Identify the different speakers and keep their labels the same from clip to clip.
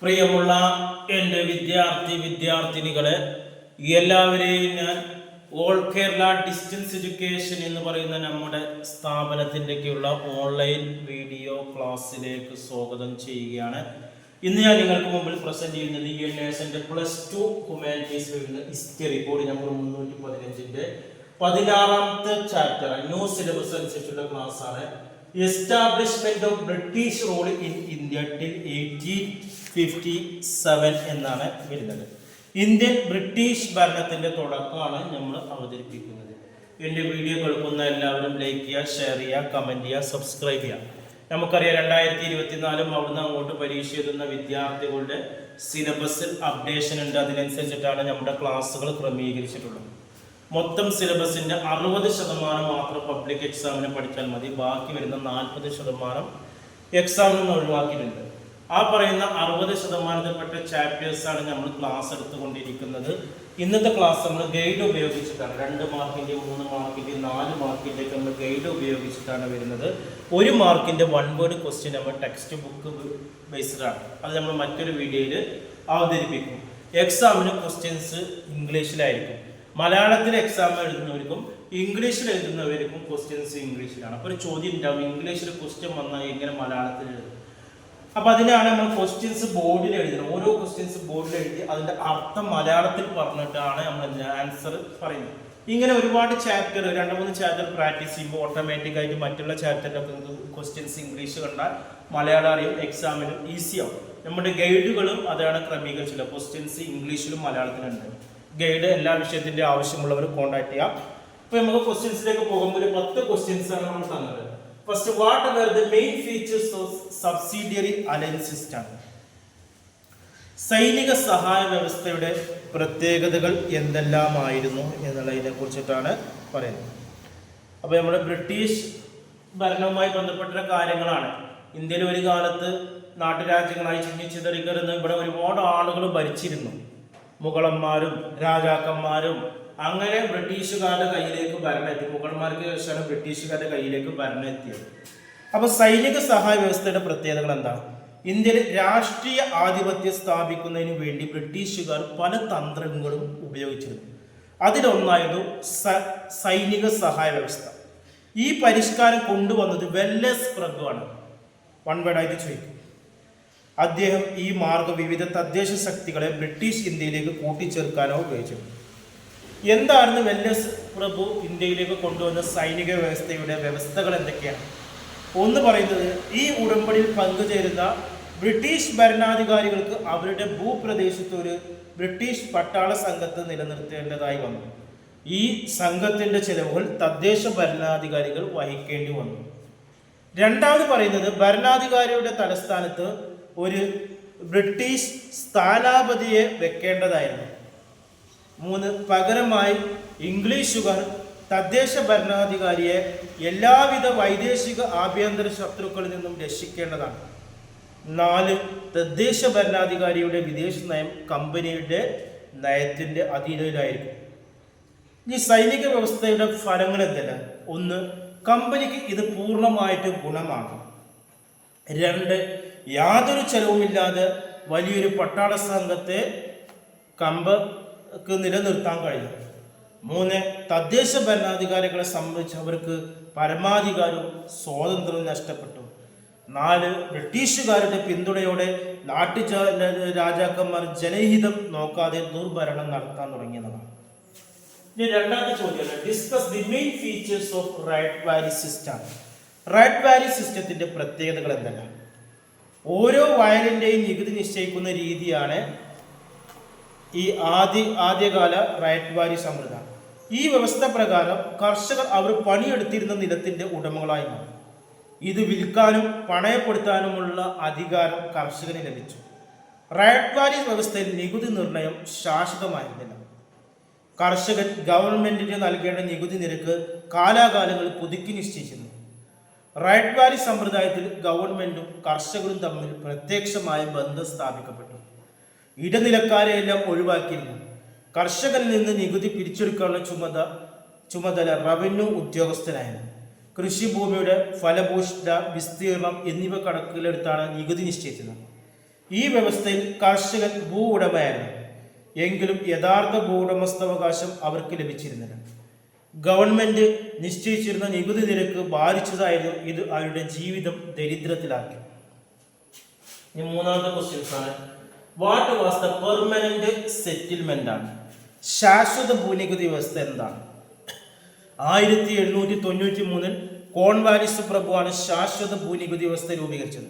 Speaker 1: പ്രിയമുള്ള എൻ്റെ വിദ്യാർത്ഥിനികളെ, എല്ലാവരെയും ഞാൻ ഓൾ കേരള ഡിസ്റ്റൻസ് എഡ്യൂക്കേഷൻ എന്ന് പറയുന്ന നമ്മുടെ സ്ഥാപനത്തിൻ്റെയൊക്കെയുള്ള ഓൺലൈൻ വീഡിയോ ക്ലാസ്സിലേക്ക് സ്വാഗതം ചെയ്യുകയാണ്. ഇന്ന് ഞാൻ നിങ്ങൾക്ക് മുമ്പിൽ പ്രസന്റ് ചെയ്യുന്നത് ENSന്റെ +2 ഹ്യൂമാനിറ്റീസ് വരുന്ന ഹിസ്റ്ററി കോഡ് നമ്പർ 315 16ാമത്തെ ചാപ്റ്റർ ന്യൂ സിലബസ് അനുസരിച്ചുള്ള ക്ലാസ് ആണ്. Establishment of British rule in India till 1857 എന്നാണ് വരുന്നത്. ഇന്ത്യൻ ബ്രിട്ടീഷ് ഭരണത്തിന്റെ തുടക്കമാണ് നമ്മൾ അവതരിപ്പിക്കുന്നത്. എൻ്റെ വീഡിയോ കേൾക്കുന്ന എല്ലാവരും ലൈക്ക് ചെയ്യുക, ഷെയർ ചെയ്യുക, കമന്റ് ചെയ്യുക, സബ്സ്ക്രൈബ് ചെയ്യുക. നമുക്കറിയാം 2024 അവിടുന്ന് അങ്ങോട്ട് പരീക്ഷ എഴുതുന്ന വിദ്യാർത്ഥികളുടെ സിലബസിൽ അപ്ഡേഷൻ ഉണ്ട്. അതിനനുസരിച്ചിട്ടാണ് നമ്മുടെ ക്ലാസ്സുകൾ ക്രമീകരിച്ചിട്ടുള്ളത്. മൊത്തം സിലബസിന്റെ 60% മാത്രം പബ്ലിക് എക്സാമിന് പഠിച്ചാൽ മതി. ബാക്കി വരുന്ന 40% എക്സാമിൽ നിന്ന് ഒഴിവാക്കിയിട്ടുണ്ട്. ആ പറയുന്ന 60%പ്പെട്ട ചാപ്റ്റേഴ്സാണ് നമ്മൾ ക്ലാസ് എടുത്തുകൊണ്ടിരിക്കുന്നത്. ഇന്നത്തെ ക്ലാസ് നമ്മൾ ഗൈഡ് ഉപയോഗിച്ചിട്ടാണ് 2 മാർക്കിൻ്റെ 3 മാർക്കിൻ്റെ 4 മാർക്കിൻ്റെ ഒക്കെ നമ്മൾ ഗൈഡ് ഉപയോഗിച്ചിട്ടാണ് വരുന്നത്. 1 മാർക്കിൻ്റെ 1 വേർഡ് ക്വസ്റ്റ്യൻ നമ്മൾ ടെക്സ്റ്റ് ബുക്ക് ബേസ്ഡാണ്. അത് നമ്മൾ മറ്റൊരു വീഡിയോയിൽ അവതരിപ്പിക്കും. എക്സാമിന് ക്വസ്റ്റ്യൻസ് ഇംഗ്ലീഷിലായിരിക്കും. മലയാളത്തിൽ എക്സാം എഴുതുന്നവർക്കും ഇംഗ്ലീഷിൽ എഴുതുന്നവർക്കും ക്വസ്റ്റ്യൻസ് ഇംഗ്ലീഷിലാണ്. അപ്പോൾ ഒരു ചോദ്യം ഉണ്ടാവും, ഇംഗ്ലീഷിൽ ക്വസ്റ്റ്യൻ വന്നാൽ എങ്ങനെ മലയാളത്തിൽ എഴുതും? അപ്പോൾ അതിനാണ് നമ്മൾ ക്വസ്റ്റ്യൻസ് ബോർഡിൽ എഴുതുന്നത്. ഓരോ ക്വസ്റ്റ്യൻസ് ബോർഡിൽ എഴുതി അതിൻ്റെ അർത്ഥം മലയാളത്തിൽ പറഞ്ഞിട്ടാണ് നമ്മൾ ആൻസർ പറയുന്നത്. ഇങ്ങനെ ഒരുപാട് ചാപ്റ്റർ 2-3 ചാപ്റ്റർ പ്രാക്ടീസ് ചെയ്യുമ്പോൾ ഓട്ടോമാറ്റിക്കായിട്ട് മറ്റുള്ള ചാപ്റ്ററിലൊക്കെ ക്വസ്റ്റ്യൻസ് ഇംഗ്ലീഷ് കണ്ടാൽ മലയാളം അറിയും, എക്സാമിനും ഈസിയാവും. നമ്മുടെ ഗൈഡുകളും അതാണ് ക്രമീകരിച്ചില്ല. ക്വസ്റ്റ്യൻസ് ഇംഗ്ലീഷിലും മലയാളത്തിലുണ്ട്. ഗൈഡ് എല്ലാ വിഷയത്തിൻ്റെ ആവശ്യമുള്ളവർ കോൺടാക്ട് ചെയ്യാം. അപ്പോൾ നമുക്ക് ക്വസ്റ്റ്യൻസിലേക്ക് പോകുമ്പോൾ ഒരു 10 ക്വസ്റ്റ്യൻസ് ആണ് നമ്മൾ തന്നത്. First, what are the main features of subsidiary alliance system? സൈനിക സഹായ വ്യവസ്ഥയുടെ പ്രത്യേകതകൾ എന്തെല്ലാമായിരുന്നു എന്നുള്ളതിനെ കുറിച്ചിട്ടാണ് പറയുന്നത്. അപ്പോൾ നമ്മുടെ ബ്രിട്ടീഷ് ഭരണവുമായി ബന്ധപ്പെട്ട കാര്യങ്ങളാണ്. ഇന്ത്യയിൽ ഒരു കാലത്ത് നാട്ടുരാജ്യങ്ങളായി ചിന്നിച്ചിതറിക്കരുന്ന ഇവിടെ ഒരുപാട് ആളുകൾ ഭരിച്ചിരുന്നു. മുഗളന്മാരും രാജാക്കന്മാരും അങ്ങനെ ബ്രിട്ടീഷുകാരുടെ കയ്യിലേക്ക് ഭരണം എത്തി. മുഗൾമാർക്ക് ശേഷമാണ് ബ്രിട്ടീഷുകാരുടെ കയ്യിലേക്ക് ഭരണം എത്തിയത്. അപ്പോൾ സൈനിക സഹായ വ്യവസ്ഥയുടെ പ്രത്യേകതകൾ എന്താണ്? ഇന്ത്യയിൽ രാഷ്ട്രീയ ആധിപത്യം സ്ഥാപിക്കുന്നതിന് വേണ്ടി ബ്രിട്ടീഷുകാർ പല തന്ത്രങ്ങളും ഉപയോഗിച്ചിരുന്നു. അതിലൊന്നായിരുന്നു സൈനിക സഹായ വ്യവസ്ഥ. ഈ പരിഷ്കാരം കൊണ്ടുവന്നത് വെല്ലസ് പ്രഭുവാണ്. വൺ വേർഡായിട്ട് ചോദിക്കും. അദ്ദേഹം ഈ മാർഗം വിവിധ തദ്ദേശ ശക്തികളെ ബ്രിട്ടീഷ് ഇന്ത്യയിലേക്ക് കൂട്ടിച്ചേർക്കാനോ ഉപയോഗിച്ചിരുന്നു. എന്തായിരുന്നു വെല്ലസ് പ്രഭു ഇന്ത്യയിലേക്ക് കൊണ്ടുവന്ന സൈനിക വ്യവസ്ഥകൾ എന്തൊക്കെയാണ്? ഒന്ന് പറയുന്നത്, ഈ ഉടമ്പടിയിൽ പങ്കുചേരുന്ന ബ്രിട്ടീഷ് ഭരണാധികാരികൾക്ക് അവരുടെ ഭൂപ്രദേശത്ത് ഒരു ബ്രിട്ടീഷ് പട്ടാള സംഘത്തെ നിലനിർത്തേണ്ടതായി വന്നു. ഈ സംഘത്തിൻ്റെ ചെലവുകൾ തദ്ദേശ ഭരണാധികാരികൾ വഹിക്കേണ്ടി വന്നു. രണ്ടാമത് പറയുന്നത്, ഭരണാധികാരിയുടെ തലസ്ഥാനത്ത് ഒരു ബ്രിട്ടീഷ് സ്ഥാനാപതിയെ വെക്കേണ്ടതായിരുന്നു. 3, പകരമായി ഇംഗ്ലീഷുകാർ തദ്ദേശ ഭരണാധികാരിയെ എല്ലാവിധ വൈദേശിക ആഭ്യന്തര ശത്രുക്കളിൽ നിന്നും രക്ഷിക്കേണ്ടതാണ്. 4, തദ്ദേശ ഭരണാധികാരിയുടെ വിദേശ നയം കമ്പനിയുടെ നയത്തിൻ്റെ അധീനതയിലായിരിക്കും. ഈ സൈനിക വ്യവസ്ഥയുടെ ഫലങ്ങൾ എന്തെല്ലാം? 1, കമ്പനിക്ക് ഇത് പൂർണ്ണമായിട്ട് ഗുണമാണ്. 2, യാതൊരു ചെലവുമില്ലാതെ വലിയൊരു പട്ടാള സംഘത്തെ നിലനിർത്താൻ കഴിയും. 3, തദ്ദേശ ഭരണാധികാരികളെ സംബന്ധിച്ച് അവർക്ക് പരമാധികാരവും സ്വാതന്ത്ര്യവും നഷ്ടപ്പെട്ടു. 4, ബ്രിട്ടീഷുകാരുടെ പിന്തുണയോടെ രാജാക്കന്മാർ ജനഹിതം നോക്കാതെ ദുർഭരണം നടത്താൻ തുടങ്ങിയതാണ്. ഇനി രണ്ടാമത്തെ ചോദ്യം, discuss the main features of Ryotwari system. Ryotwari സിസ്റ്റത്തിന്റെ പ്രത്യേകതകൾ എന്തെല്ലാം? ഓരോ വയലിൻ്റെയും നികുതി നിശ്ചയിക്കുന്ന രീതിയാണ് ഈ ആദ്യകാല റൈറ്റ് വാലി സമ്പ്രദായം. ഈ വ്യവസ്ഥ പ്രകാരം കർഷകർ അവർ പണിയെടുത്തിരുന്ന നിലത്തിന്റെ ഉടമകളായി മാറി. ഇത് വിൽക്കാനും പണയപ്പെടുത്താനുമുള്ള അധികാരം കർഷകന് ലഭിച്ചു. റൈറ്റ് വാലി വ്യവസ്ഥയിൽ നികുതി നിർണയം ശാശ്വതമായിരുന്നില്ല. കർഷകൻ ഗവൺമെന്റിന് നൽകേണ്ട നികുതി നിരക്ക് കാലാകാലങ്ങളിൽ പുതുക്കി നിശ്ചയിച്ചിരുന്നു. റൈറ്റ് വാലി സമ്പ്രദായത്തിൽ ഗവൺമെന്റും കർഷകരും തമ്മിൽ പ്രത്യക്ഷമായ ബന്ധം സ്ഥാപിക്കപ്പെട്ടു. ഇടനിലക്കാരെയെല്ലാം ഒഴിവാക്കിയിരുന്നു. കർഷകരിൽ നിന്ന് നികുതി പിരിച്ചെടുക്കാനുള്ള ചുമതല റവന്യൂ ഉദ്യോഗസ്ഥനായിരുന്നു. കൃഷിഭൂമിയുടെ ഫലഭൂഷ്ഠ, വിസ്തീർണം എന്നിവ കണക്കിലെടുത്താണ് നികുതി നിശ്ചയിച്ചത്. ഈ വ്യവസ്ഥയിൽ കർഷകൻ ഭൂ ഉടമയായിരുന്നു, എങ്കിലും യഥാർത്ഥ ഭൂ ഉടമസ്ഥാവകാശം അവർക്ക് ലഭിച്ചിരുന്നില്ല. ഗവൺമെന്റ് നിശ്ചയിച്ചിരുന്ന നികുതി നിരക്ക് ബാധിച്ചതായിരുന്നു ഇത് അവരുടെ ജീവിതം ദരിദ്രത്തിലാക്കി. മൂന്നാമത്തെ ക്വസ്റ്റ്യൻസ് ആണ്, what was the permanent settlement ആണ്, ശാശ്വത ഭൂനികുതി വ്യവസ്ഥ എന്താണ്? 1793 കോൺവാലിസ് പ്രഭുവാണ് ശാശ്വത ഭൂനികുതി വ്യവസ്ഥ രൂപീകരിച്ചത്.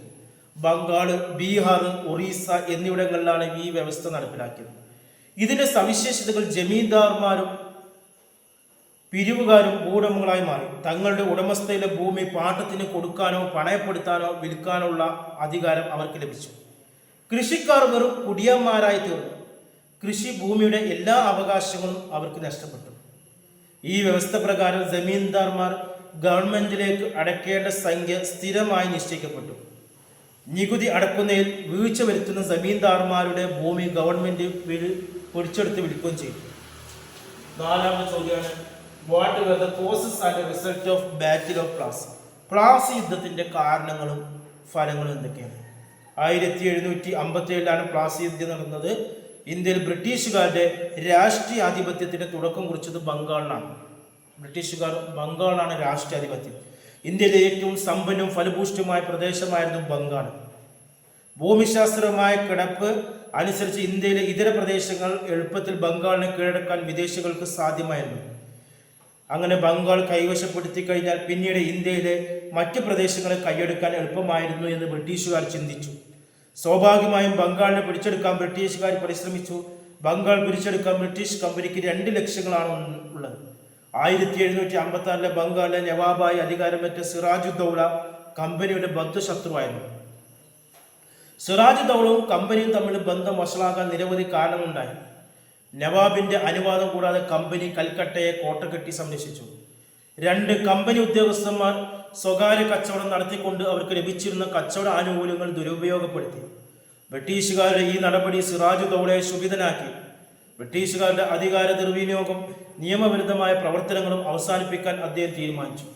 Speaker 1: ബംഗാൾ, ബീഹാർ, ഒറീസ എന്നിവിടങ്ങളിലാണ് ഈ വ്യവസ്ഥ നടപ്പിലാക്കിയത്. ഇതിന്റെ സവിശേഷതകൾ ജമീന്ദാർമാരും പിരിവുകാരും ഭൂവുടമകളായി മാറി. തങ്ങളുടെ ഉടമസ്ഥയിലെ ഭൂമി പാട്ടത്തിന് കൊടുക്കാനോ പണയപ്പെടുത്താനോ വിൽക്കാനുള്ള അധികാരം അവർക്ക് ലഭിച്ചു. കൃഷിക്കാർ വെറും കുടിയന്മാരായി തീർന്നു. കൃഷി ഭൂമിയുടെ എല്ലാ അവകാശങ്ങളും അവർക്ക് നഷ്ടപ്പെട്ടു. ഈ വ്യവസ്ഥ പ്രകാരം ജമീന്ദാർമാർ ഗവൺമെന്റിലേക്ക് അടയ്ക്കേണ്ട സംഖ്യ സ്ഥിരമായി നിശ്ചയിക്കപ്പെട്ടു. നികുതി അടക്കുന്നതിൽ വീഴ്ച വരുത്തുന്ന ജമീന്ദാർമാരുടെ ഭൂമി ഗവൺമെന്റ് പിടിച്ചെടുത്ത് വിൽക്കുകയും ചെയ്തു. നാലാമത്തെ ചോദ്യമാണ്, what were the causes and result of battle of Plassey? Plassey യുദ്ധത്തിന്റെ കാരണങ്ങളും ഫലങ്ങളും എന്തൊക്കെയാണ്? 1757 പ്ലാസി യുദ്ധം നടന്നത്. ഇന്ത്യയിൽ ബ്രിട്ടീഷുകാരുടെ രാഷ്ട്രീയാധിപത്യത്തിന് തുടക്കം കുറിച്ചത് ബംഗാളിലാണ്. ബ്രിട്ടീഷുകാർ ബംഗാളാണ് രാഷ്ട്രീയാധിപത്യം. ഇന്ത്യയിലെ ഏറ്റവും സമ്പന്നവും ഫലഭൂഷ്ഠമായ പ്രദേശമായിരുന്നു ബംഗാൾ. ഭൂമിശാസ്ത്രമായ കിടപ്പ് അനുസരിച്ച് ഇന്ത്യയിലെ ഇതര പ്രദേശങ്ങൾ എളുപ്പത്തിൽ ബംഗാളിനെ കീഴടക്കാൻ വിദേശികൾക്ക് സാധ്യമായിരുന്നു. അങ്ങനെ ബംഗാൾ കൈവശപ്പെടുത്തി കഴിഞ്ഞാൽ പിന്നീട് ഇന്ത്യയിലെ മറ്റ് പ്രദേശങ്ങളെ കൈയെടുക്കാൻ എളുപ്പമായിരുന്നു എന്ന് ബ്രിട്ടീഷുകാർ ചിന്തിച്ചു. സ്വാഭാവികമായും ബംഗാളിനെ പിടിച്ചെടുക്കാൻ ബ്രിട്ടീഷുകാർ പരിശ്രമിച്ചു. ബംഗാൾ പിടിച്ചെടുക്കാൻ ബ്രിട്ടീഷ് കമ്പനിക്ക് 2 ലക്ഷ്യങ്ങളാണ് ഉള്ളത്. 1756 ബംഗാളിലെ നവാബായി അധികാരമേറ്റ സിറാജുദ്ദൗള കമ്പനിയുടെ ബദ്ധശത്രുവായിരുന്നു. സിറാജുദ്ദൗളവും കമ്പനിയും തമ്മിൽ ബന്ധം വഷളാകാൻ നിരവധി കാരണങ്ങളുണ്ടായി. നവാബിന്റെ അനുവാദം കൂടാതെ കമ്പനി കൽക്കട്ടയെ കോട്ടകെട്ടി സംരക്ഷിച്ചു. 2 കമ്പനി ഉദ്യോഗസ്ഥന്മാർ സ്വകാര്യ കച്ചവടം നടത്തിക്കൊണ്ട് അവർക്ക് ലഭിച്ചിരുന്ന കച്ചവട ആനുകൂല്യങ്ങൾ ദുരുപയോഗപ്പെടുത്തി. ബ്രിട്ടീഷുകാരുടെ ഈ നടപടി സിറാജുദ്ദൗളയെ ശുഭിതനാക്കി. ബ്രിട്ടീഷുകാരുടെ അധികാര ദുർവിനിയോഗം നിയമവിരുദ്ധമായ പ്രവർത്തനങ്ങളും അവസാനിപ്പിക്കാൻ അദ്ദേഹം തീരുമാനിച്ചു.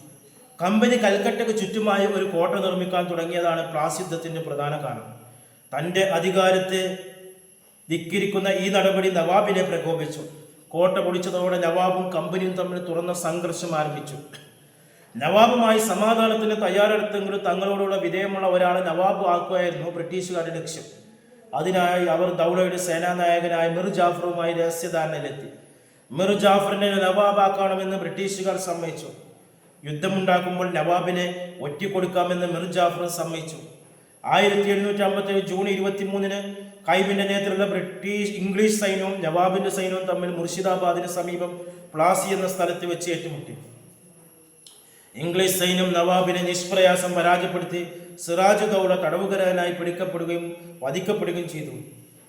Speaker 1: കമ്പനി കൽക്കട്ടയ്ക്ക് ചുറ്റുമായി ഒരു കോട്ട നിർമ്മിക്കാൻ തുടങ്ങിയതാണ് പ്ലാസി യുദ്ധത്തിന്റെ പ്രധാന കാരണം. തൻ്റെ അധികാരത്തെ ധിക്കരിക്കുന്ന ഈ നടപടി നവാബിനെ പ്രകോപിച്ചു. കോട്ട പൊളിച്ചതോടെ നവാബും കമ്പനിയും തമ്മിൽ തുറന്ന സംഘർഷം ആരംഭിച്ചു. നവാബുമായി സമാധാനത്തിന് തയ്യാറെടുത്തെങ്കിലും തങ്ങളോടുള്ള വിധേയമുള്ള ഒരാളെ നവാബ് ആക്കുകയായിരുന്നു ബ്രിട്ടീഷുകാരുടെ ലക്ഷ്യം. അതിനായി അവർ ദൗളയുടെ സേനാനായകനായ മിർ ജാഫറുമായി രഹസ്യധാരണയിലെത്തി. മിർ ജാഫറിനെ നവാബാക്കണമെന്ന് ബ്രിട്ടീഷുകാർ സമ്മതിച്ചു. യുദ്ധമുണ്ടാക്കുമ്പോൾ നവാബിനെ ഒറ്റിക്കൊടുക്കാമെന്ന് മിർ ജാഫർ സമ്മതിച്ചു. 1757 ജൂൺ 23 കൈബിന്റെ നേതൃത്വത്തിലുള്ള ഇംഗ്ലീഷ് സൈന്യവും നവാബിന്റെ സൈന്യവും തമ്മിൽ മുർഷിദാബാദിന് സമീപം പ്ലാസി എന്ന സ്ഥലത്ത് വെച്ച് ഏറ്റുമുട്ടി. ഇംഗ്ലീഷ് സൈന്യം നവാബിനെ നിഷ്പ്രയാസം പരാജയപ്പെടുത്തി. സിറാജുദ്ദൗള തടവുകാരനായി പിടിക്കപ്പെടുകയും വധിക്കപ്പെടുകയും ചെയ്തു.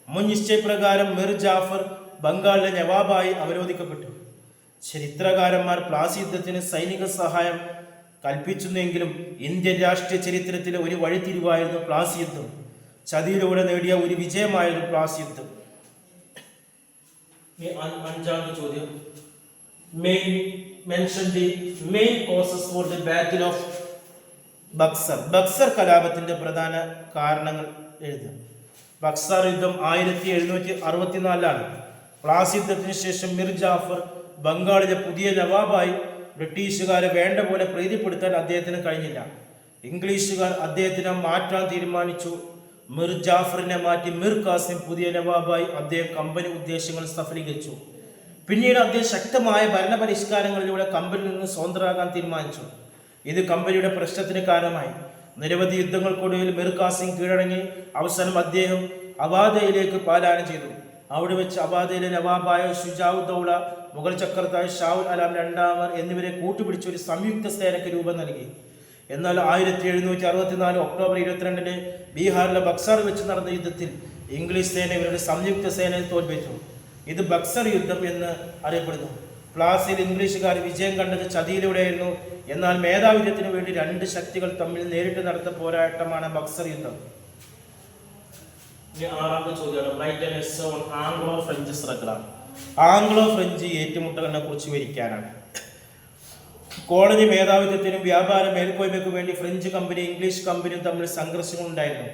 Speaker 1: മുൻ നിശ്ചയപ്രകാരം മിർ ജാഫർ ബംഗാളിലെ നവാബായി അവരോധിക്കപ്പെട്ടു. ചരിത്രകാരന്മാർ പ്ലാസി യുദ്ധത്തിന് സൈനിക സഹായം കൽപ്പിച്ചുവെങ്കിലും ഇന്ത്യൻ രാഷ്ട്രീയ ചരിത്രത്തിലെ ഒരു വഴിത്തിരിവായിരുന്നു പ്ലാസി യുദ്ധം. ചതിയിലൂടെ നേടിയ ഒരു വിജയമായിരുന്നു പ്ലാസി യുദ്ധം. അഞ്ചാമത്തെ ചോദ്യം, mention the main causes for the battle of Buxar. Buxar കലാപത്തിന്റെ പ്രധാന കാരണങ്ങൾ എഴുതുക. ബക്സർ യുദ്ധം 1764 പ്ലാസി യുദ്ധത്തിന് ശേഷം മിർ ജാഫർ ബംഗാളിലെ പുതിയ നവാബായി. ബ്രിട്ടീഷുകാരെ വേണ്ട പോലെ പ്രീതിപ്പെടുത്താൻ അദ്ദേഹത്തിന് കഴിഞ്ഞില്ല. ഇംഗ്ലീഷുകാർ അദ്ദേഹത്തിനെ മാറ്റാൻ തീരുമാനിച്ചു. മിർ ജാഫറിനെ മാറ്റി മിർ കാസിം പുതിയ നവാബായി. അദ്ദേഹം കമ്പനി ഉദ്ദേശങ്ങൾ സഫലീകരിച്ചു. പിന്നീട് അദ്ദേഹം ശക്തമായ ഭരണപരിഷ്കാരങ്ങളിലൂടെ കമ്പനിയിൽ നിന്ന് സ്വതന്ത്രരാകാൻ തീരുമാനിച്ചു. ഇത് കമ്പനിയുടെ പ്രശ്നത്തിന് കാരണമായി. നിരവധി യുദ്ധങ്ങൾക്കൊടുവിൽ മിർ കാസിം കീഴടങ്ങി. അവസാനം അദ്ദേഹം അവാദയിലേക്ക് പലായനം ചെയ്തു. അവിടെ വെച്ച് അവാദയിലെ നവാബായ ഷുജാഉദ്ദൗള, മുഗൾ ചക്രവർത്തി ഷാഹുൽ ആലം രണ്ടാമൻ എന്നിവരെ കൂട്ടുപിടിച്ച് ഒരു സംയുക്ത സേനയ്ക്ക് രൂപം നൽകി. എന്നാൽ 1764 ഒക്ടോബർ 22 ബീഹാറിലെ ബക്സർ വെച്ച് നടന്ന യുദ്ധത്തിൽ ഇംഗ്ലീഷ് സേന ഇവരുടെ സംയുക്ത സേനയെ തോൽപ്പിച്ചു. ഇത് ബക്സർ യുദ്ധം എന്ന് അറിയപ്പെടുന്നു. പ്ലാസിയിൽ ഇംഗ്ലീഷുകാർ വിജയം കണ്ടത് ചതിയിലൂടെയായിരുന്നു. എന്നാൽ മേധാവിത്വത്തിന് വേണ്ടി 2 ശക്തികൾ തമ്മിൽ നേരിട്ട് നടത്ത പോരാട്ടമാണ് ബക്സർ യുദ്ധം. ആറാമത്തെ ചോദ്യമാണ്, ആംഗ്ലോ ഫ്രഞ്ച് സ്ട്രഗിളാണ്. ആംഗ്ലോ ഫ്രഞ്ച് ഏറ്റുമുട്ടലിനെ കുറിച്ച് വിവരിക്കാനാണ്. കോളനി മേധാവിത്വത്തിനും വ്യാപാര മേൽക്കോയ്മയ്ക്കും വേണ്ടി ഫ്രഞ്ച് കമ്പനി ഇംഗ്ലീഷ് കമ്പനിയും തമ്മിൽ സംഘർഷങ്ങൾ ഉണ്ടായിരുന്നു.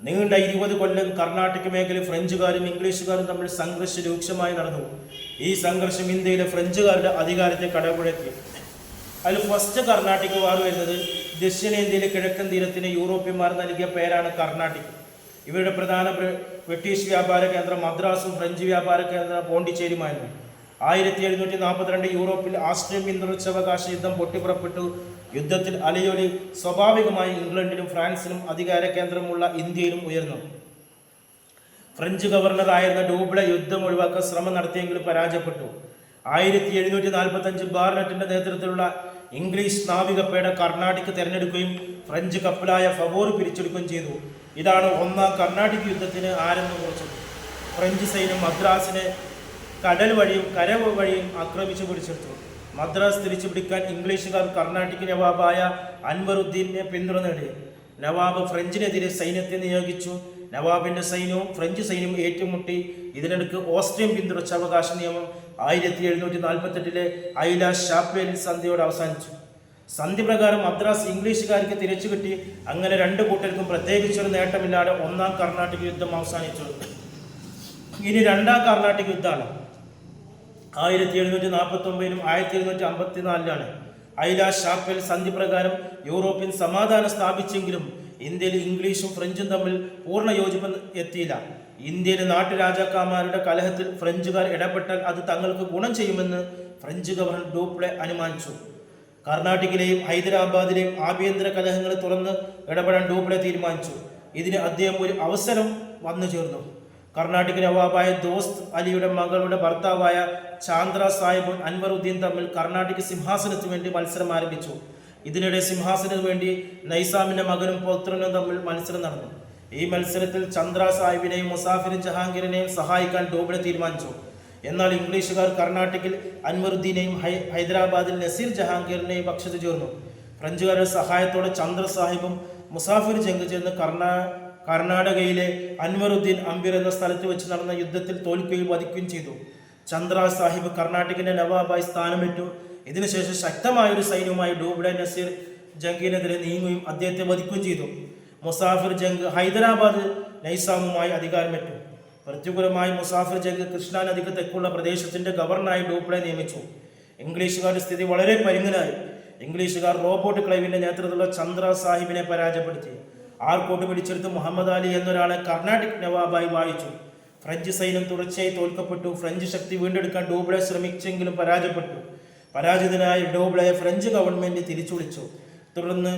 Speaker 1: നീണ്ട 20 കൊല്ലം കർണാടക മേഖലയിൽ ഫ്രഞ്ചുകാരും ഇംഗ്ലീഷുകാരും തമ്മിൽ സംഘർഷം രൂക്ഷമായി നടന്നു. ഈ സംഘർഷം ഇന്ത്യയിലെ ഫ്രഞ്ചുകാരുടെ അധികാരത്തെ കടപുഴക്കി. അതിൽ ഫസ്റ്റ് കർണാട്ടിക് വാർ വരുന്നത് ദക്ഷിണേന്ത്യയിലെ കിഴക്കൻ തീരത്തിന് യൂറോപ്യന്മാർ നൽകിയ പേരാണ് കർണാട്ടിക്. ഇവരുടെ പ്രധാന ബ്രിട്ടീഷ് വ്യാപാര കേന്ദ്രം മദ്രാസും ഫ്രഞ്ച് വ്യാപാര കേന്ദ്രം പോണ്ടിച്ചേരിയുമായിരുന്നു. 1742 യൂറോപ്പിൽ ആസ്ട്രിയൻ പിന്തുടർച്ചാവകാശ യുദ്ധം പൊട്ടിപ്പുറപ്പെട്ടു. യുദ്ധത്തിൽ അലയൊലി സ്വാഭാവികമായി ഇംഗ്ലണ്ടിലും ഫ്രാൻസിലും അധികാര കേന്ദ്രമുള്ള ഇന്ത്യയിലും ഉയർന്നു. ഫ്രഞ്ച് ഗവർണറായിരുന്ന ഡൂബ്ലെ യുദ്ധം ഒഴിവാക്കാൻ ശ്രമം നടത്തിയെങ്കിലും പരാജയപ്പെട്ടു. 1745 ബാർനറ്റിന്റെ നേതൃത്വത്തിലുള്ള ഇംഗ്ലീഷ് നാവികപ്പേട കർണാട്ടിക് തിരഞ്ഞെടുക്കുകയും ഫ്രഞ്ച് കപ്പലായ ഫവോർ പിരിച്ചെടുക്കുകയും ചെയ്തു. ഇതാണ് ഒന്നാം കർണാട്ടിക് യുദ്ധത്തിന് ആരംഭം കുറിച്ചത്. ഫ്രഞ്ച് സൈന്യം മദ്രാസിനെ കടൽ വഴിയും കര വഴിയും ആക്രമിച്ചു പിടിച്ചെടുത്തു. മദ്രാസ് തിരിച്ചു പിടിക്കാൻ ഇംഗ്ലീഷുകാർ കർണാട്ടിക് നവാബായ അൻവറുദ്ദീനെ പിന്തുണ നേടി. നവാബ് ഫ്രഞ്ചിനെതിരെ സൈന്യത്തെ നിയോഗിച്ചു. നവാബിന്റെ സൈന്യവും ഫ്രഞ്ച് സൈന്യവും ഏറ്റുമുട്ടി. ഇതിനിടയ്ക്ക് ഓസ്ട്രിയൻ പിന്തുടർച്ചാവകാശ നിയമം 1748 ഐല ഷാപ്പേൽ സന്ധിയോടെ അവസാനിച്ചു. സന്ധി പ്രകാരം മദ്രാസ് ഇംഗ്ലീഷുകാർക്ക് തിരിച്ചു കിട്ടി. അങ്ങനെ രണ്ടു കൂട്ടർക്കും പ്രത്യേകിച്ചൊരു നേട്ടമില്ലാതെ ഒന്നാം കർണാട്ടിക് യുദ്ധം അവസാനിച്ചു. ഇനി രണ്ടാം കർണാട്ടിക് യുദ്ധമാണ്. 1749 1754 ഐല ഷാപ്പേൽ സന്ധി പ്രകാരം യൂറോപ്യൻ സമാധാനം സ്ഥാപിച്ചെങ്കിലും ഇന്ത്യയിൽ ഇംഗ്ലീഷും ഫ്രഞ്ചും തമ്മിൽ പൂർണ്ണ യോജിപ്പ് എത്തിയില്ല. ഇന്ത്യയിലെ നാട്ടുരാജാക്കന്മാരുടെ കലഹത്തിൽ ഫ്രഞ്ചുകാർ ഇടപെട്ടാൽ അത് തങ്ങൾക്ക് ഗുണം ചെയ്യുമെന്ന് ഫ്രഞ്ച് ഗവർണർ ഡൂപ്ലെ അനുമാനിച്ചു. കർണാടകയിലെയും ഹൈദരാബാദിലെയും ആഭ്യന്തര കലഹങ്ങൾ തുറന്ന് ഇടപെടാൻ ഡൂപ്ലെ തീരുമാനിച്ചു. ഇതിന് അദ്ദേഹം ഒരു അവസരം വന്നു ചേർന്നു. കർണാടക നവാബായ ദോസ്ത് അലിയുടെ മകളുടെ ഭർത്താവായ ചാന്ദ്ര സാഹിബും അൻവറുദ്ദീൻ തമ്മിൽ കർണാടക സിംഹാസനത്തിന് വേണ്ടി മത്സരം ആരംഭിച്ചു. ഇതിനിടെ സിംഹാസനത്തിന് വേണ്ടി നൈസാമിന്റെ മകനും പൗത്രനും തമ്മിൽ മത്സരം നടന്നു. ഈ മത്സരത്തിൽ ചന്ദ്ര സാഹിബിനെയും മുസാഫിർ ജഹാംഗീറിനെയും സഹായിക്കാൻ ഡൂബ്ലെ തീരുമാനിച്ചു. എന്നാൽ ഇംഗ്ലീഷുകാർ കർണാടകയിൽ അൻവറുദ്ദീനെയും ഹൈദരാബാദിൽ നസീർ ജഹാംഗീറിനെയും പക്ഷത്ത് ചേർന്നു. ഫ്രഞ്ചുകാരുടെ സഹായത്തോടെ ചന്ദ്ര സാഹിബും മുസാഫിർ ജംഗ് ചേർന്ന് കർണാടകയിലെ അൻവറുദ്ദീൻ അംബിർ എന്ന സ്ഥലത്ത് വെച്ച് നടന്ന യുദ്ധത്തിൽ തോൽക്കുകയും വധിക്കുകയും ചെയ്തു. ചന്ദ്ര സാഹിബ് കർണാടകയുടെ നവാബായി സ്ഥാനമേറ്റു. ഇതിനുശേഷം ശക്തമായൊരു സൈന്യവുമായി ഡൂബ്ലെ നസീർ ജംഗിനെതിരെ നീങ്ങുകയും അദ്ദേഹത്തെ വധിക്കുകയും ചെയ്തു. മുസാഫിർ ജംഗ് ഹൈദരാബാദ് നൈസാമുമായി അധികാരമേറ്റു. പ്രതികൂലമായി മുസാഫിർ ജംഗ് കൃഷ്ണ നദിക്ക് തെക്കുള്ള പ്രദേശത്തിന്റെ ഗവർണറായി ഡൂബ്ലെ നിയമിച്ചു. ഇംഗ്ലീഷുകാരുടെ സ്ഥിതി വളരെ പരുങ്ങനായി. ഇംഗ്ലീഷുകാർ റോബോട്ട് ക്ലൈവിന്റെ നേതൃത്വത്തിലുള്ള ചന്ദ്ര സാഹിബിനെ പരാജയപ്പെടുത്തി. ആർക്കോട്ട് പിടിച്ചെടുത്ത് മുഹമ്മദ് അലി എന്നൊരാളെ കർണാട്ടിക് നവാബായി വാഴിച്ചു. ഫ്രഞ്ച് സൈന്യം തുടർച്ചയായി തോൽക്കപ്പെട്ടു. ഫ്രഞ്ച് ശക്തി വീണ്ടെടുക്കാൻ ഡൂബ്ലെ ശ്രമിച്ചെങ്കിലും പരാജയപ്പെട്ടു. പരാജിതനായ ഡൂബ്ലെയെ ഫ്രഞ്ച് ഗവൺമെന്റ് തിരിച്ചു വിളിച്ചു. തുടർന്ന്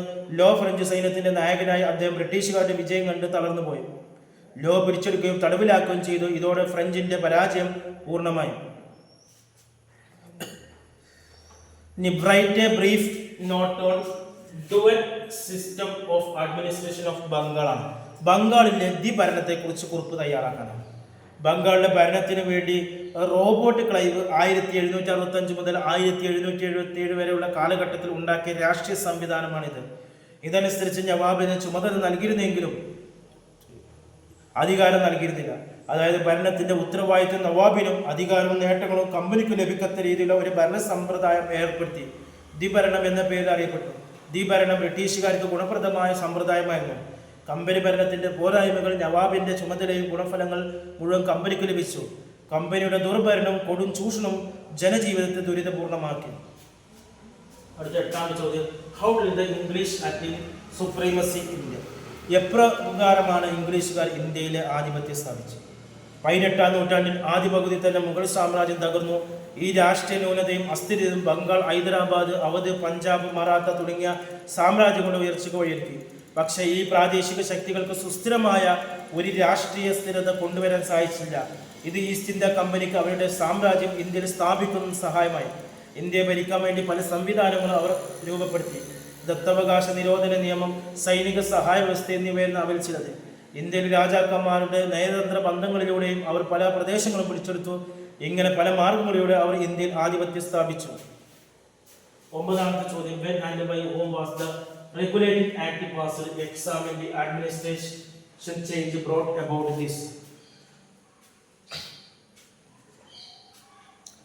Speaker 1: ഫ്രഞ്ച് സൈന്യത്തിന്റെ നായകനായി അദ്ദേഹം ബ്രിട്ടീഷുകാരുടെ വിജയം കണ്ട് തളർന്നുപോയി. പിടിച്ചെടുക്കുകയും തടവിലാക്കുകയും ചെയ്തു. ഇതോടെ ഫ്രഞ്ചിന്റെ പരാജയം പൂർണ്ണമായി. Write a brief note on dual system of administration of ബംഗാളാണ്. ബംഗാളിലെ ദ്വിഭരണത്തെക്കുറിച്ച് കുറിപ്പ് തയ്യാറാക്കണം. ബംഗാളിലെ ഭരണത്തിന് വേണ്ടി റോബോട്ട് ക്ലൈവ് 1765 മുതൽ 1777 വരെയുള്ള കാലഘട്ടത്തിൽ ഉണ്ടാക്കിയ രാഷ്ട്രീയ സംവിധാനമാണിത്. ഇതനുസരിച്ച് നവാബിന് ചുമതല നൽകിയിരുന്നെങ്കിലും അധികാരം നൽകിയിരുന്നില്ല. അതായത് ഭരണത്തിന്റെ ഉത്തരവാദിത്വം നവാബിനും അധികാരവും നേട്ടങ്ങളും കമ്പനിക്കും ലഭിക്കാത്ത രീതിയിലുള്ള ഒരു ഭരണ സമ്പ്രദായം ഏർപ്പെടുത്തി. ദ്വിഭരണം എന്ന പേരിൽ അറിയപ്പെട്ടു. ദ്വിഭരണം ബ്രിട്ടീഷുകാർക്ക് ഗുണപ്രദമായ സമ്പ്രദായമായിരുന്നു. കമ്പനി ഭരണത്തിന്റെ പോരായ്മകൾ നവാബിന്റെ ചുമതലയും ഗുണഫലങ്ങൾ മുഴുവൻ കമ്പനിക്ക് ലഭിച്ചു. കമ്പനിയുടെ ദുർഭരണവും കൊടും ചൂഷണവും ജനജീവിതത്തെ ദുരിതപൂർണമാക്കി. അടുത്ത 8ാമത്തെ ചോദ്യം, how did the English attain supremacy in India? എപ്രകാരമാണ് ഇംഗ്ലീഷുകാർ ഇന്ത്യയിലെ ആധിപത്യം സ്ഥാപിച്ചത്? 18ാം നൂറ്റാണ്ടിൽ ആദ്യ പകുതി തന്നെ മുഗൾ സാമ്രാജ്യം തകർന്നു. ഈ രാഷ്ട്രീയ ന്യൂനതയും അസ്ഥിരതയും ബംഗാൾ, ഹൈദരാബാദ്, അവധ്, പഞ്ചാബ്, മറാത്ത തുടങ്ങിയ സാമ്രാജ്യങ്ങളുടെ ഉയർച്ചയ്ക്ക് വഴിയൊരുക്കി. പക്ഷേ ഈ പ്രാദേശിക ശക്തികൾക്ക് സുസ്ഥിരമായ ഒരു രാഷ്ട്രീയ സ്ഥിരത കൊണ്ടുവരാൻ സാധിച്ചില്ല. ഇത് ഈസ്റ്റ് ഇന്ത്യ കമ്പനിക്ക് അവരുടെ സാമ്രാജ്യം ഇന്ത്യയിൽ സ്ഥാപിക്കുന്നതിന് സഹായമായി. ഇന്ത്യയെ ഭരിക്കാൻ വേണ്ടി പല സംവിധാനങ്ങളും അവർ രൂപപ്പെടുത്തി. ദത്തവകാശ നിരോധന നിയമം, സൈനിക സഹായ വ്യവസ്ഥ എന്നിവയായിരുന്നു അവയിൽ ചിലത്. ഇന്ത്യയിൽ രാജാക്കന്മാരുടെ നയതന്ത്ര ബന്ധങ്ങളിലൂടെയും അവർ പല പ്രദേശങ്ങളും പിടിച്ചെടുത്തു. ഇങ്ങനെ പല മാർഗങ്ങളിലൂടെ അവർ ഇന്ത്യയിൽ ആധിപത്യം സ്ഥാപിച്ചു. 9ാമത്തെ ചോദ്യം, when and by whom was the regulating act passed? Examine the administration change brought about this.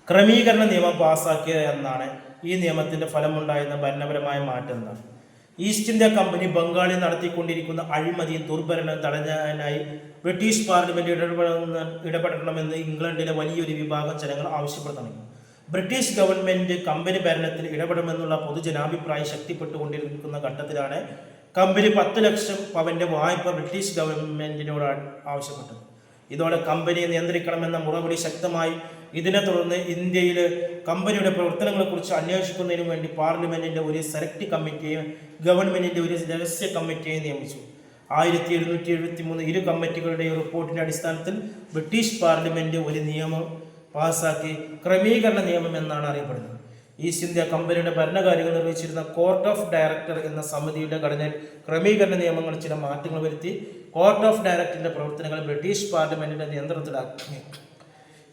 Speaker 1: ക്രമീകരണ നിയമം പാസാക്കിയ എന്നാണ്. ഈ നിയമത്തിന്റെ ഫലമുണ്ടായിരുന്ന ഭരണപരമായ മാറ്റം എന്താണ്? ഈസ്റ്റ് ഇന്ത്യ കമ്പനി ബംഗാളിൽ നടത്തിക്കൊണ്ടിരിക്കുന്ന അഴിമതിയും ദുർഭരണം തടയാനായി ബ്രിട്ടീഷ് പാർലമെന്റ് ഇടപെടണമെന്ന് ഇംഗ്ലണ്ടിലെ വലിയൊരു വിഭാഗം ജനങ്ങൾ ആവശ്യപ്പെടുന്നു. ബ്രിട്ടീഷ് ഗവൺമെന്റ് കമ്പനി ഭരണത്തിൽ ഇടപെടുമെന്നുള്ള പൊതുജനാഭിപ്രായം ശക്തിപ്പെട്ടുകൊണ്ടിരിക്കുന്ന ഘട്ടത്തിലാണ് കമ്പനി 10 ലക്ഷം പവന്റെ വായ്പ ബ്രിട്ടീഷ് ഗവൺമെന്റിനോട് ആവശ്യപ്പെട്ടത്. ഇതോടെ കമ്പനിയെ നിയന്ത്രിക്കണമെന്ന മുറവിളി ശക്തമായി. ഇതിനെ തുടർന്ന് ഇന്ത്യയിൽ കമ്പനിയുടെ പ്രവർത്തനങ്ങളെക്കുറിച്ച് അന്വേഷിക്കുന്നതിനു വേണ്ടി പാർലമെന്റിന്റെ ഒരു സെലക്ട് കമ്മിറ്റിയെയും ഗവൺമെന്റിന്റെ ഒരു രഹസ്യ കമ്മിറ്റിയെയും നിയമിച്ചു. 1773 ഇരു കമ്മിറ്റികളുടെയും റിപ്പോർട്ടിന്റെ അടിസ്ഥാനത്തിൽ ബ്രിട്ടീഷ് പാർലമെന്റ് ഒരു നിയമം പാസാക്കി ക്രമീകരണ നിയമം എന്നാണ് അറിയപ്പെടുന്നത്. ഈസ്റ്റ് ഇന്ത്യ കമ്പനിയുടെ ഭരണകാര്യങ്ങൾ നിർവഹിച്ചിരുന്ന കോർട്ട് ഓഫ് ഡയറക്ടർ എന്ന സമിതിയുടെ ഘടനയിൽ ക്രമീകരണ നിയമങ്ങൾ ചില മാറ്റങ്ങൾ വരുത്തി. കോർട്ട് ഓഫ് ഡയറക്ടറിന്റെ പ്രവർത്തനങ്ങൾ ബ്രിട്ടീഷ് പാർലമെന്റിന്റെ നിയന്ത്രണത്തിലാക്കി.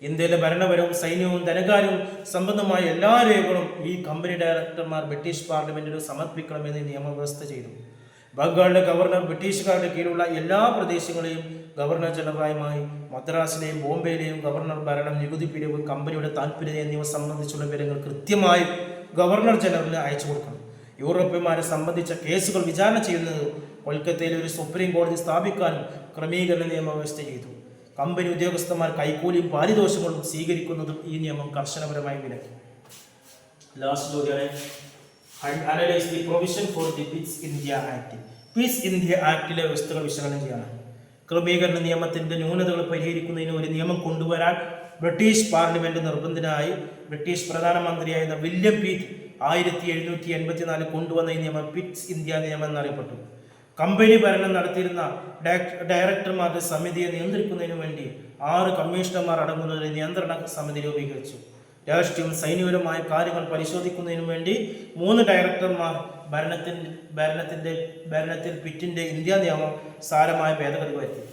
Speaker 1: ഇന്ത്യയിലെ ഭരണപരവും സൈന്യവും ധനകാര്യവും സംബന്ധമായ എല്ലാ രേഖകളും ഈ കമ്പനി ഡയറക്ടർമാർ ബ്രിട്ടീഷ് പാർലമെന്റിന് സമർപ്പിക്കണമെന്ന് നിയമവ്യവസ്ഥ ചെയ്തു. ബംഗാളിലെ ഗവർണർ ബ്രിട്ടീഷുകാരുടെ കീഴിലുള്ള എല്ലാ പ്രദേശങ്ങളെയും ഗവർണർ ജനറലുമായി മദ്രാസിലെയും ബോംബെയിലെയും ഗവർണർ ഭരണം, നികുതി പിരിവ്, കമ്പനിയുടെ താൽപ്പര്യം എന്നിവ സംബന്ധിച്ചുള്ള വിവരങ്ങൾ കൃത്യമായി ഗവർണർ ജനറലിന് അയച്ചു കൊടുക്കണം. യൂറോപ്യന്മാരെ സംബന്ധിച്ച കേസുകൾ വിചാരണ ചെയ്യുന്നത് കൊൽക്കത്തയിൽ ഒരു സുപ്രീം കോടതി സ്ഥാപിക്കാനും ക്രമീകരണ നിയമവ്യവസ്ഥ ചെയ്തു. കമ്പനി ഉദ്യോഗസ്ഥന്മാർ കൈക്കൂലിയും പാരിതോഷങ്ങളും സ്വീകരിക്കുന്നതും ഈ നിയമം കർശനപരമായി വിലക്കി. ലാസ്റ്റ് ചോദ്യമാണ് analyse the provision for the Pitt's India act. Pitt's India ആക്ടിലെ വ്യവസ്ഥകൾ വിശകലനം ചെയ്യണം. ക്രമീകരണ നിയമത്തിന്റെ ന്യൂനതകൾ പരിഹരിക്കുന്നതിന് ഒരു നിയമം കൊണ്ടുവരാൻ ബ്രിട്ടീഷ് പാർലമെന്റ് നിർബന്ധനായി. ബ്രിട്ടീഷ് പ്രധാനമന്ത്രിയായിരുന്ന വില്യം പീറ്റ് 1784 കൊണ്ടുവന്ന ഈ നിയമം പീസ് ഇന്ത്യ നിയമം എന്നറിയപ്പെട്ടു. കമ്പനി ഭരണം നടത്തിയിരുന്ന ഡയറക്ടർമാരുടെ സമിതിയെ നിയന്ത്രിക്കുന്നതിനു വേണ്ടി 6 കമ്മീഷണർമാർ അടങ്ങുന്ന ഒരു നിയന്ത്രണ സമിതി രൂപീകരിച്ചു. രാഷ്ട്രീയവും സൈനികപരമായ കാര്യങ്ങൾ പരിശോധിക്കുന്നതിനു വേണ്ടി 3 ഡയറക്ടർമാർ ഭരണത്തിൽ പിറ്റിന്റെ ഇന്ത്യ നിയമം സാരമായ ഭേദഗതി വരുത്തി.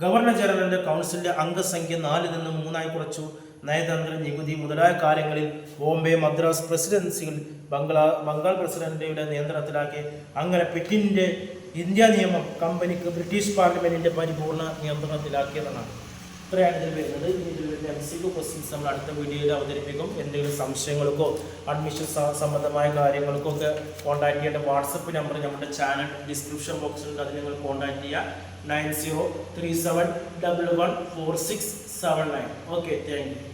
Speaker 1: ഗവർണർ ജനറലിന്റെ കൗൺസിലിന്റെ അംഗസംഖ്യ 4 നിന്ന് 3 കുറച്ചു. നയതന്ത്ര, നികുതി മുതലായ കാര്യങ്ങളിൽ ബോംബെ, മദ്രാസ് പ്രസിഡൻസികൾ ബംഗാൾ പ്രസിഡന്റിന്റെ നിയന്ത്രണത്തിലാക്കി. അങ്ങനെ പിറ്റിന്റെ ഇന്ത്യ നിയമം കമ്പനിക്ക് ബ്രിട്ടീഷ് പാർലമെന്റിന്റെ പരിപൂർണ നിയന്ത്രണത്തിലാക്കിയതാണ്. ഇത്രയാണ് ഇതിൽ വരുന്നത്. ഇതിൽ വരുന്ന MCQ ക്വസ്റ്റ്യൻസ് നമ്മൾ അടുത്ത വീഡിയോയിൽ അവതരിപ്പിക്കും. എന്തെങ്കിലും സംശയങ്ങൾക്കോ അഡ്മിഷൻ സംബന്ധമായ കാര്യങ്ങൾക്കോ ഒക്കെ കോൺടാക്ട് ചെയ്യേണ്ട വാട്സപ്പ് നമ്പർ നമ്മുടെ ചാനൽ ഡിസ്ക്രിപ്ഷൻ ബോക്സിലുണ്ട്. അത് നിങ്ങൾ കോൺടാക്ട് ചെയ്യുക. 9037114679. Okay, thank you.